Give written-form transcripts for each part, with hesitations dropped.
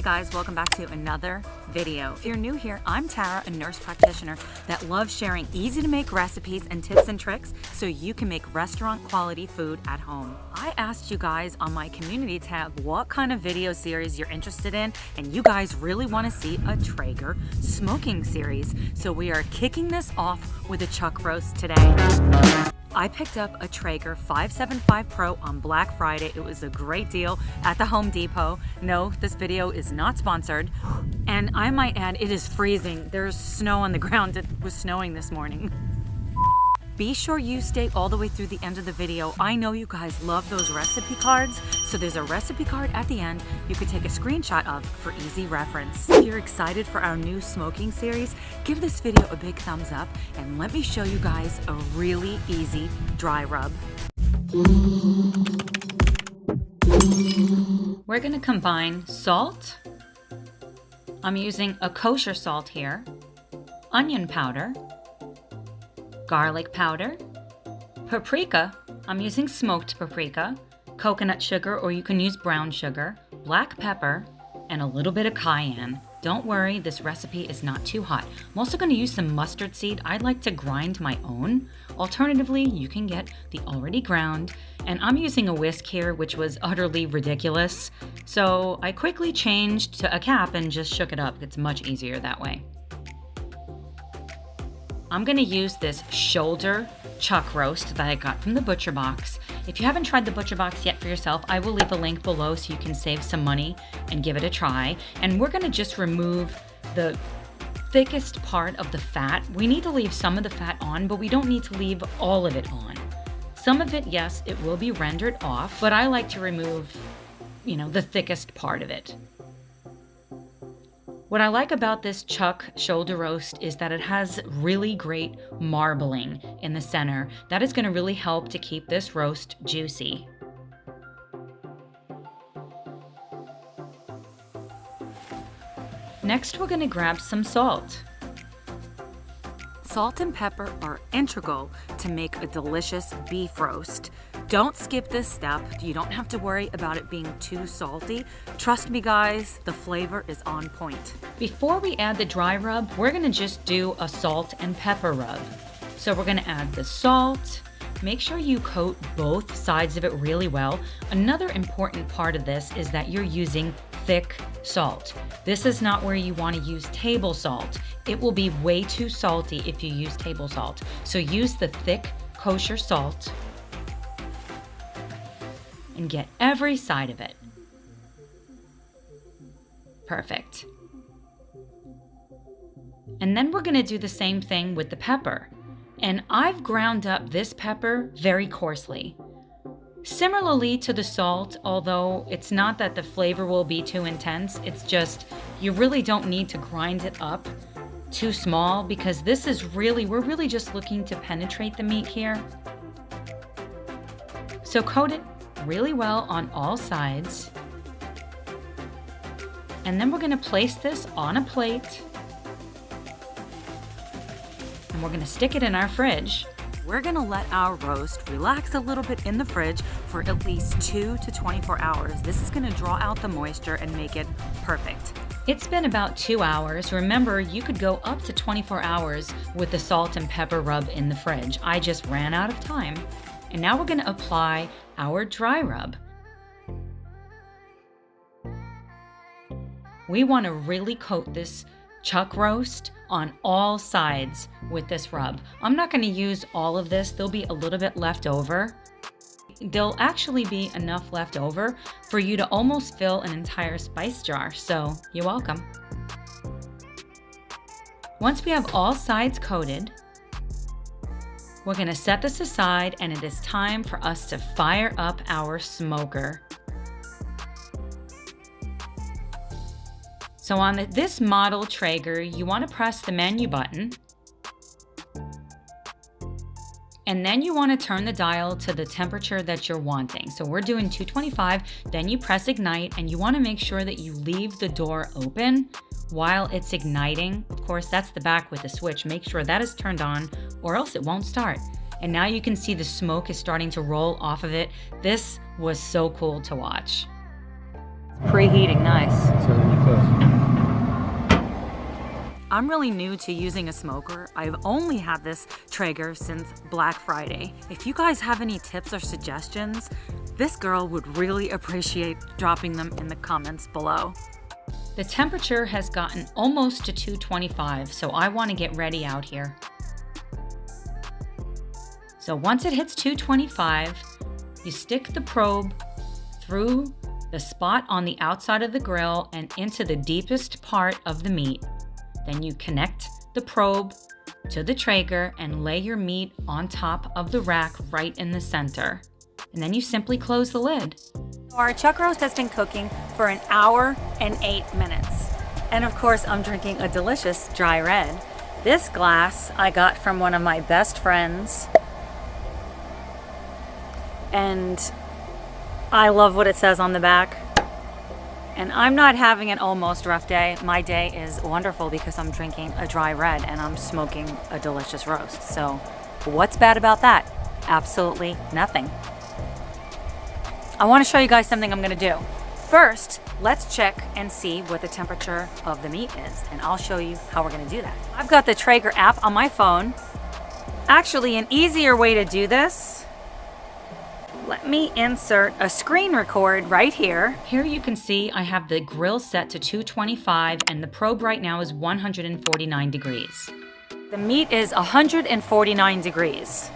guys, welcome back to another video. If you're new here, I'm Tara, a nurse practitioner that loves sharing easy to make recipes and tips and tricks so you can make restaurant quality food at home. I asked you guys on my community tab what kind of video series you're interested in, and you guys really want to see a Traeger smoking series. So we are kicking this off with a chuck roast today. I picked up a Traeger 575 Pro on Black Friday. It was a great deal at the Home Depot. No, this video is not sponsored. And I might add, it is freezing. There's snow on the ground. It was snowing this morning. Be sure you stay all the way through the end of the video. I know you guys love those recipe cards, so there's a recipe card at the end you could take a screenshot of for easy reference. If you're excited for our new smoking series, give this video a big thumbs up and let me show you guys a really easy dry rub. We're gonna combine salt. I'm using a kosher salt here, onion powder, garlic powder, paprika, I'm using smoked paprika, coconut sugar, or you can use brown sugar, black pepper, and a little bit of cayenne. Don't worry, this recipe is not too hot. I'm also going to use some mustard seed. I'd like to grind my own. Alternatively, you can get the already ground, and I'm using a whisk here, which was utterly ridiculous. So I quickly changed to a cap and just shook it up. It's much easier that way. I'm gonna use this shoulder chuck roast that I got from the butcher box. If you haven't tried the butcher box yet for yourself, I will leave a link below so you can save some money and give it a try. And we're gonna just remove the thickest part of the fat. We need to leave some of the fat on, but we don't need to leave all of it on. Some of it, yes, it will be rendered off, but I like to remove, the thickest part of it. What I like about this chuck shoulder roast is that it has really great marbling in the center. That is going to really help to keep this roast juicy. Next, we're going to grab some salt. Salt and pepper are integral to make a delicious beef roast. Don't skip this step. You don't have to worry about it being too salty. Trust me guys, the flavor is on point. Before we add the dry rub, we're gonna just do a salt and pepper rub. So we're gonna add the salt. Make sure you coat both sides of it really well. Another important part of this is that you're using thick salt. This is not where you want to use table salt. It will be way too salty if you use table salt. So use the thick kosher salt and get every side of it. Perfect. And then we're going to do the same thing with the pepper. And I've ground up this pepper very coarsely. Similarly to the salt, although it's not that the flavor will be too intense, it's just you really don't need to grind it up too small because we're really just looking to penetrate the meat here. So coat it really well on all sides. And then we're going to place this on a plate. And we're going to stick it in our fridge. We're going to let our roast relax a little bit in the fridge for at least 2 to 24 hours. This is going to draw out the moisture and make it perfect. It's been about 2 hours. Remember, you could go up to 24 hours with the salt and pepper rub in the fridge. I just ran out of time. And now we're going to apply our dry rub. We want to really coat this chuck roast on all sides with this rub. I'm not going to use all of this. There'll be a little bit left over. There'll actually be enough left over for you to almost fill an entire spice jar, so you're welcome. Once we have all sides coated, we're going to set this aside and it is time for us to fire up our smoker. So on this model Traeger, you want to press the menu button and then you want to turn the dial to the temperature that you're wanting. So we're doing 225, then you press ignite and you want to make sure that you leave the door open while it's igniting. Of course, that's the back with the switch. Make sure that is turned on or else it won't start. And now you can see the smoke is starting to roll off of it. This was so cool to watch. Preheating, nice. So then you cook. I'm really new to using a smoker. I've only had this Traeger since Black Friday. If you guys have any tips or suggestions, this girl would really appreciate dropping them in the comments below. The temperature has gotten almost to 225, so I want to get ready out here. So once it hits 225, you stick the probe through the spot on the outside of the grill and into the deepest part of the meat. Then you connect the probe to the Traeger and lay your meat on top of the rack right in the center. And then you simply close the lid. Our chuck roast has been cooking for 1 hour and 8 minutes. And of course, I'm drinking a delicious dry red. This glass I got from one of my best friends. And I love what it says on the back. And I'm not having an almost rough day. My day is wonderful because I'm drinking a dry red and I'm smoking a delicious roast. So what's bad about that? Absolutely nothing. I want to show you guys something I'm going to do. First, let's check and see what the temperature of the meat is, and I'll show you how we're going to do that. I've got the Traeger app on my phone. Actually, an easier way to do this, let me insert a screen record right here. Here you can see I have the grill set to 225 and the probe right now is 149 degrees. The meat is 149 degrees.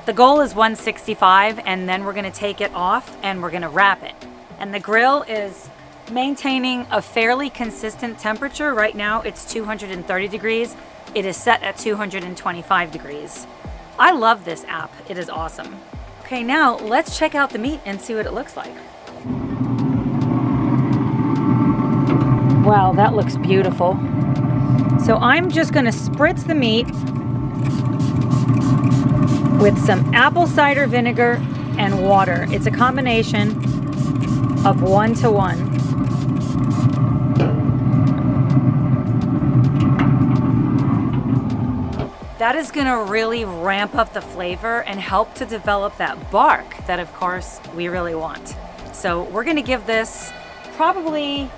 The goal is 165, and then we're gonna take it off and we're gonna wrap it. And the grill is maintaining a fairly consistent temperature. Right now it's 230 degrees. It is set at 225 degrees. I love this app, it is awesome. Okay, now let's check out the meat and see what it looks like. Wow, that looks beautiful. So I'm just gonna spritz the meat with some apple cider vinegar and water. It's a combination of 1 to 1. That is gonna really ramp up the flavor and help to develop that bark that of course we really want. So we're gonna give this probably,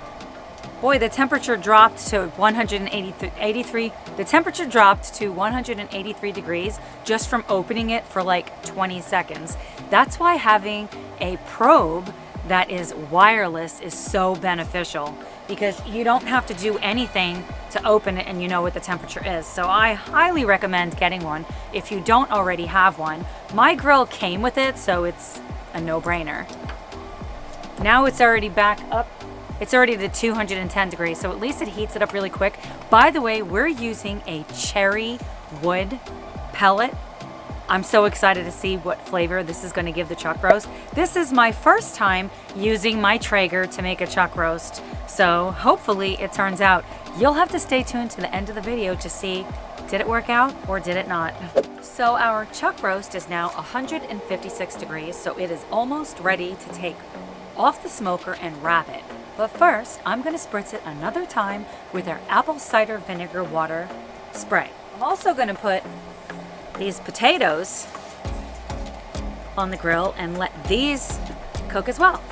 boy, the temperature dropped to 183. The temperature dropped to 183 degrees just from opening it for like 20 seconds. That's why having a probe that is wireless is so beneficial, because you don't have to do anything to open it and you know what the temperature is. So I highly recommend getting one if you don't already have one. My grill came with it, so it's a no-brainer. Now it's already back up. It's already to 210 degrees, so at least it heats it up really quick. By the way, we're using a cherry wood pellet. I'm so excited to see what flavor this is going to give the chuck roast. This is my first time using my Traeger to make a chuck roast, so hopefully it turns out. You'll have to stay tuned to the end of the video to see, did it work out or did it not? So our chuck roast is now 156 degrees, so it is almost ready to take off the smoker and wrap it. But first, I'm going to spritz it another time with our apple cider vinegar water spray. I'm also going to put these potatoes on the grill and let these cook as well.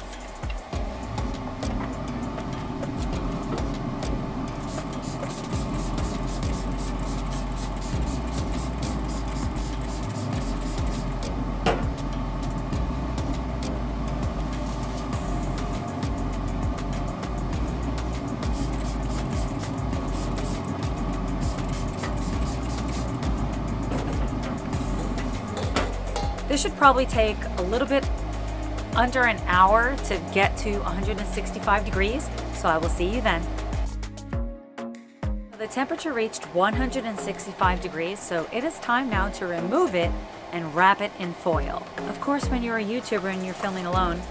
This should probably take a little bit under an hour to get to 165 degrees, so I will see you then. The temperature reached 165 degrees, so it is time now to remove it and wrap it in foil. Of course, when you're a YouTuber and you're filming alone.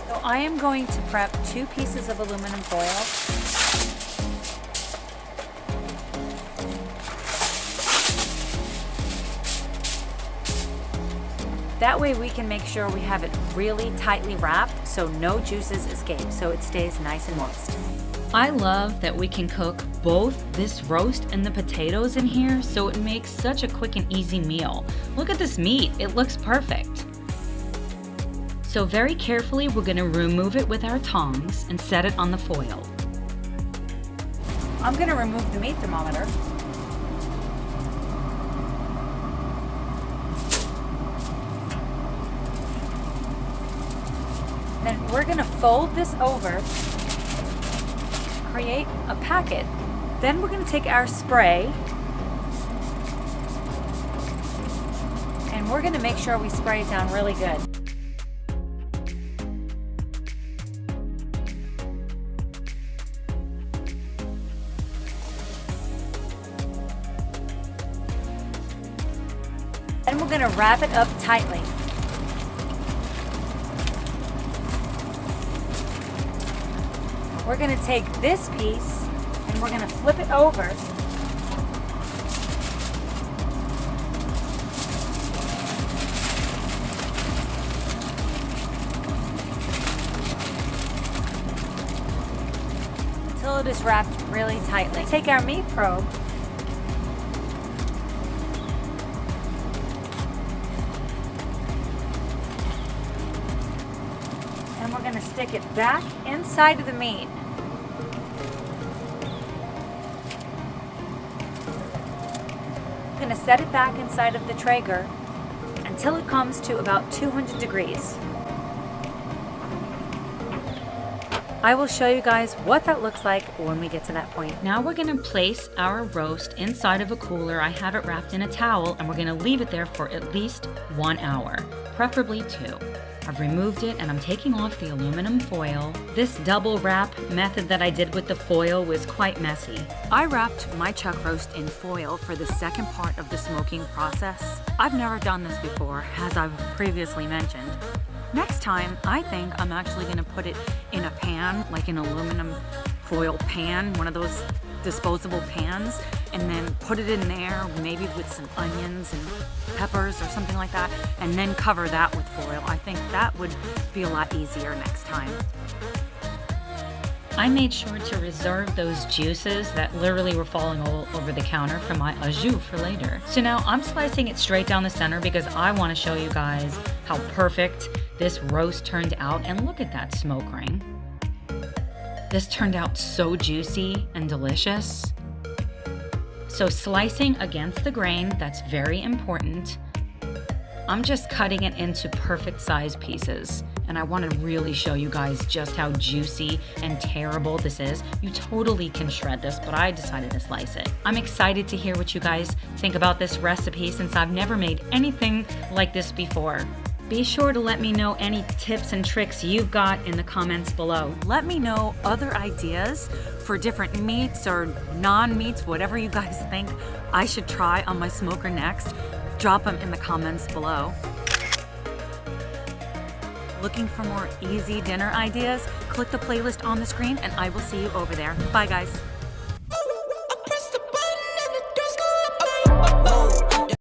So I am going to prep 2 pieces of aluminum foil. That way we can make sure we have it really tightly wrapped so no juices escape, so it stays nice and moist. I love that we can cook both this roast and the potatoes in here, so it makes such a quick and easy meal. Look at this meat, it looks perfect. So very carefully, we're gonna remove it with our tongs and set it on the foil. I'm gonna remove the meat thermometer. Then we're gonna fold this over, create a packet. Then we're gonna take our spray and we're gonna make sure we spray it down really good. Then we're gonna wrap it up tightly. We're gonna take this piece and we're gonna flip it over. Until it is wrapped really tightly. Take our meat probe. And we're going to stick it back inside of the meat. We're going to set it back inside of the Traeger until it comes to about 200 degrees. I will show you guys what that looks like when we get to that point. Now we're gonna place our roast inside of a cooler. I have it wrapped in a towel and we're gonna leave it there for at least 1 hour, preferably 2. I've removed it and I'm taking off the aluminum foil. This double wrap method that I did with the foil was quite messy. I wrapped my chuck roast in foil for the second part of the smoking process. I've never done this before, as I've previously mentioned. Next time, I think I'm actually gonna put it in a pan, like an aluminum foil pan, one of those disposable pans, and then put it in there, maybe with some onions and peppers or something like that, and then cover that with foil. I think that would be a lot easier next time. I made sure to reserve those juices that literally were falling all over the counter for my au jus for later. So now I'm slicing it straight down the center because I want to show you guys how perfect this roast turned out. And look at that smoke ring. This turned out so juicy and delicious. So slicing against the grain, that's very important. I'm just cutting it into perfect size pieces. And I want to really show you guys just how juicy and tearable this is. You totally can shred this, but I decided to slice it. I'm excited to hear what you guys think about this recipe since I've never made anything like this before. Be sure to let me know any tips and tricks you've got in the comments below. Let me know other ideas for different meats or non-meats, whatever you guys think I should try on my smoker next. Drop them in the comments below. Looking for more easy dinner ideas? Click the playlist on the screen and I will see you over there. Bye guys.